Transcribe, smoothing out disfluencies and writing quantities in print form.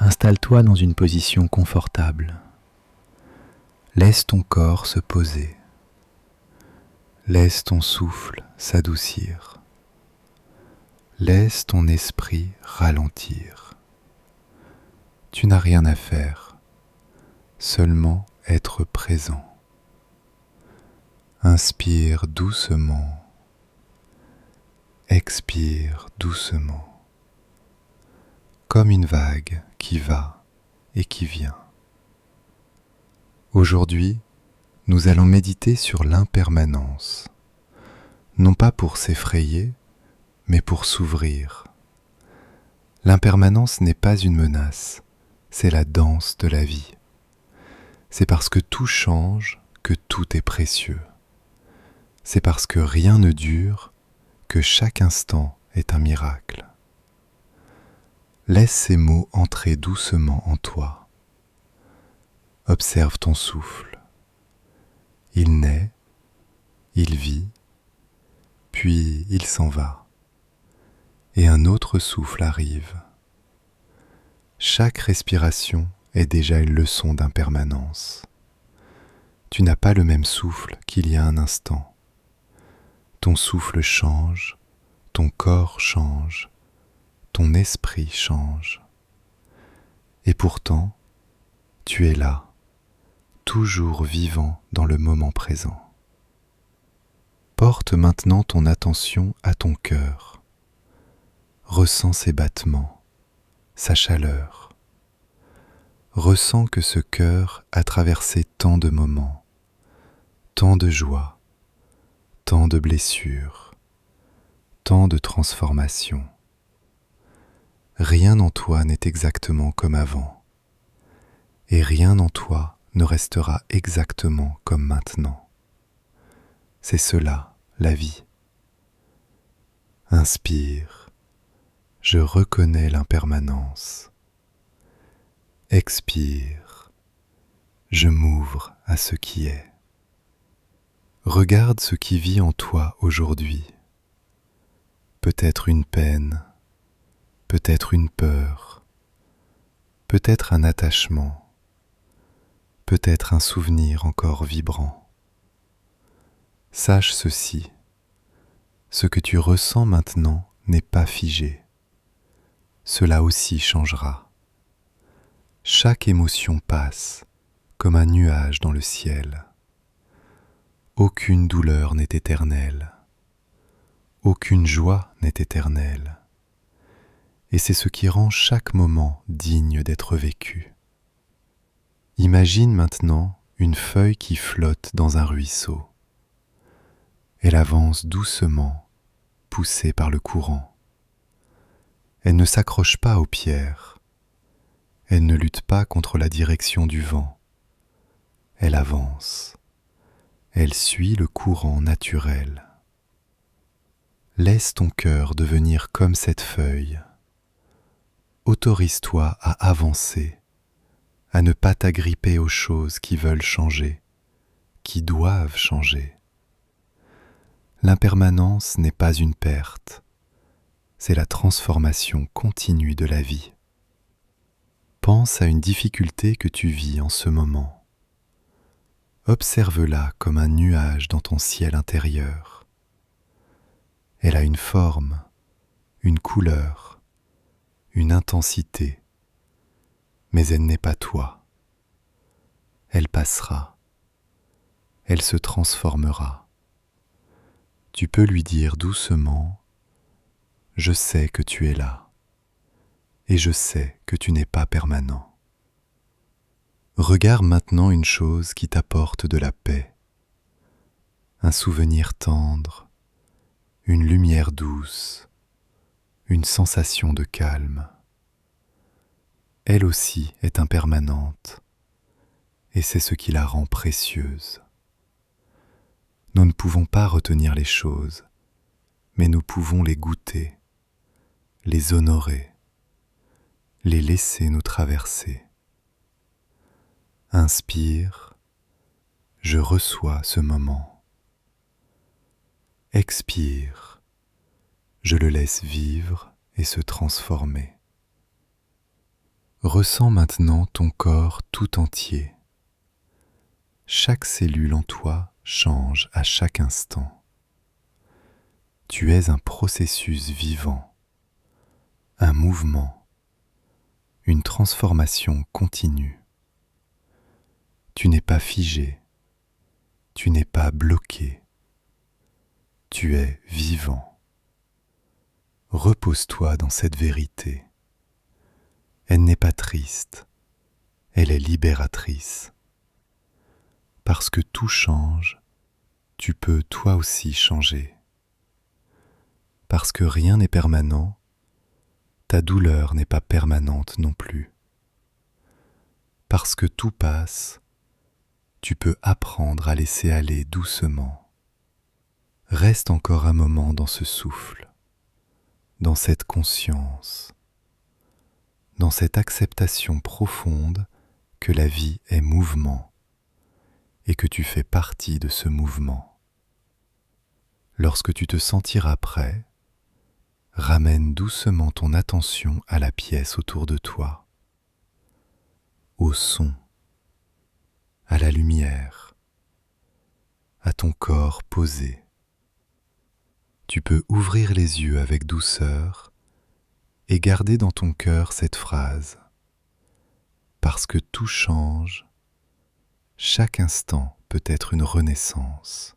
Installe-toi dans une position confortable. Laisse ton corps se poser. Laisse ton souffle s'adoucir. Laisse ton esprit ralentir. Tu n'as rien à faire, seulement être présent. Inspire doucement. Expire doucement, comme une vague qui va et qui vient. Aujourd'hui, nous allons méditer sur l'impermanence, non pas pour s'effrayer, mais pour s'ouvrir. L'impermanence n'est pas une menace, c'est la danse de la vie. C'est parce que tout change que tout est précieux. C'est parce que rien ne dure que chaque instant est un miracle. Laisse ces mots entrer doucement en toi. Observe ton souffle. Il naît, il vit, puis il s'en va. Et un autre souffle arrive. Chaque respiration est déjà une leçon d'impermanence. Tu n'as pas le même souffle qu'il y a un instant. Ton souffle change, ton corps change, ton esprit change. Et pourtant, tu es là, toujours vivant dans le moment présent. Porte maintenant ton attention à ton cœur. Ressens ses battements, sa chaleur. Ressens que ce cœur a traversé tant de moments, tant de joie, tant de blessures, tant de transformations. Rien en toi n'est exactement comme avant, et rien en toi ne restera exactement comme maintenant. C'est cela, la vie. Inspire, je reconnais l'impermanence. Expire, je m'ouvre à ce qui est. Regarde ce qui vit en toi aujourd'hui. Peut-être une peine, peut-être une peur, peut-être un attachement, peut-être un souvenir encore vibrant. Sache ceci, ce que tu ressens maintenant n'est pas figé. Cela aussi changera. Chaque émotion passe comme un nuage dans le ciel. Aucune douleur n'est éternelle. Aucune joie n'est éternelle. Et c'est ce qui rend chaque moment digne d'être vécu. Imagine maintenant une feuille qui flotte dans un ruisseau. Elle avance doucement, poussée par le courant. Elle ne s'accroche pas aux pierres. Elle ne lutte pas contre la direction du vent. Elle avance. Elle suit le courant naturel. Laisse ton cœur devenir comme cette feuille. Autorise-toi à avancer, à ne pas t'agripper aux choses qui veulent changer, qui doivent changer. L'impermanence n'est pas une perte, c'est la transformation continue de la vie. Pense à une difficulté que tu vis en ce moment. Observe-la comme un nuage dans ton ciel intérieur. Elle a une forme, une couleur, une intensité, mais elle n'est pas toi. Elle passera, elle se transformera. Tu peux lui dire doucement « Je sais que tu es là, et je sais que tu n'es pas permanent ». Regarde maintenant une chose qui t'apporte de la paix, un souvenir tendre, une lumière douce, une sensation de calme. Elle aussi est impermanente, et c'est ce qui la rend précieuse. Nous ne pouvons pas retenir les choses, mais nous pouvons les goûter, les honorer, les laisser nous traverser. Inspire, je reçois ce moment. Expire, je le laisse vivre et se transformer. Ressens maintenant ton corps tout entier. Chaque cellule en toi change à chaque instant. Tu es un processus vivant, un mouvement, une transformation continue. Tu n'es pas figé, tu n'es pas bloqué, tu es vivant. Repose-toi dans cette vérité. Elle n'est pas triste, elle est libératrice. Parce que tout change, tu peux toi aussi changer. Parce que rien n'est permanent, ta douleur n'est pas permanente non plus. Parce que tout passe, tu peux apprendre à laisser aller doucement. Reste encore un moment dans ce souffle, dans cette conscience, dans cette acceptation profonde que la vie est mouvement et que tu fais partie de ce mouvement. Lorsque tu te sentiras prêt, ramène doucement ton attention à la pièce autour de toi, au son, à la lumière, à ton corps posé. Tu peux ouvrir les yeux avec douceur et garder dans ton cœur cette phrase. Parce que tout change, chaque instant peut être une renaissance.